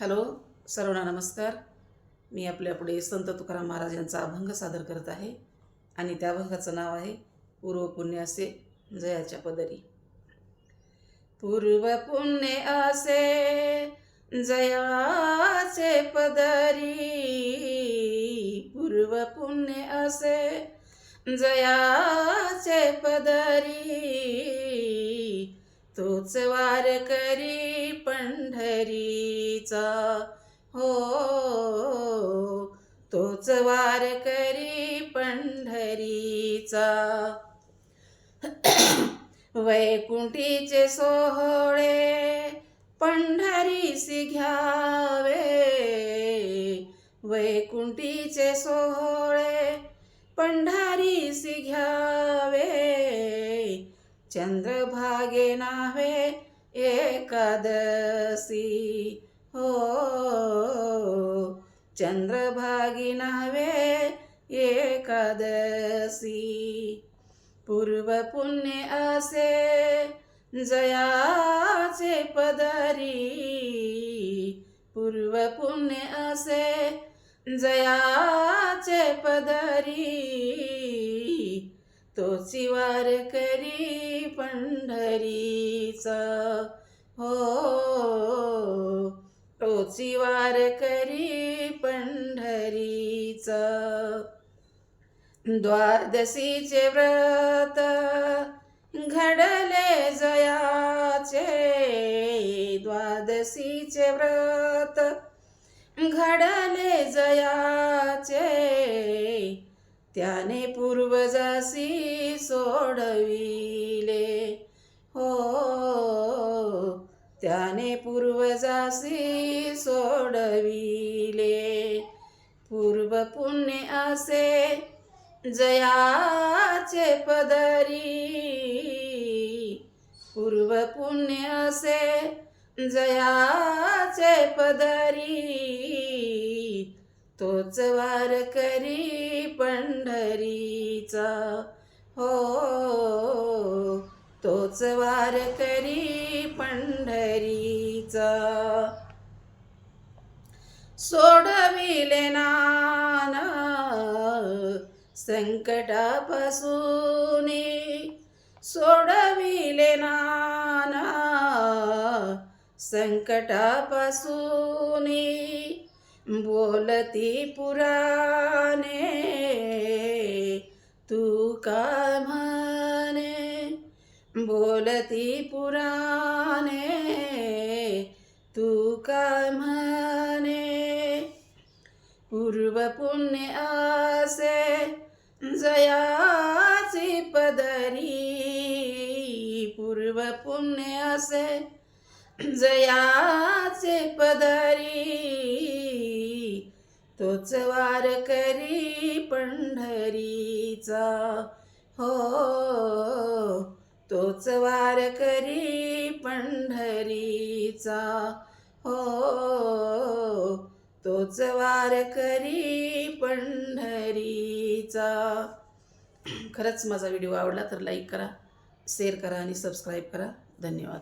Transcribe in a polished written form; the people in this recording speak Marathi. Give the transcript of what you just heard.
हॅलो सर्वांना नमस्कार. मी आपल्यापुढे संत तुकाराम महाराज यांचा अभंग सादर करत आहे आणि त्या अभंगाचं नाव आहे पूर्व पुण्य असे जयाच्या पदरी. पूर्व पुण्य असे जयाचे पदरी, पूर्व पुण्य असे जयाचे पदरी, तोच वार करी पंढरीचा, हो तोच वार करी पंढरीचा. वैकुंठीचे सोहळे पंढरीसी घ्यावे, वैकुंठीचे सोहळे पंढरीसी घ्यावे, चंद्रभागे नावे एकादशी, हो चंद्रभागी नावे एकादशी. पूर्व पुण्य असे जयाचे पदरी, पूर्व पुण्य असे जयाचे पदरी, तोची वार करी पंढरीचा, हो तोची वार करी पंढरीचा. द्वादशीचे व्रत घडले जयाचे, द्वादशीचे व्रत घडले जयाचे, त्याने पूर्वजासी सोडविले, हो त्याने पूर्वजासी सोडविले. पूर्व पुण्य असे जयाचे पदरी, पूर्व पुण्य असे जयाचे पदरी, तोच वार करी पंढरीचा, हो तोच वार करी पंढरीचा. सोडविले नाना संकटापासून, सोडविले नाना संकटापासून, बोलती पुराणे तू का म्हणे, बोलती पुराणे तू का म्हणे. पूर्व पुण्य असे जयाची पदरी, पूर्व पुण्य असे जयाचे पदरी, तोच वार करी पंढरीचा, हो तोच वार करी पंढरीचा, हो तोच वार करी पंढरीचा. खरंच माझा व्हिडिओ आवडला तर लाईक करा, शेअर करा आणि सबस्क्राईब करा. धन्यवाद.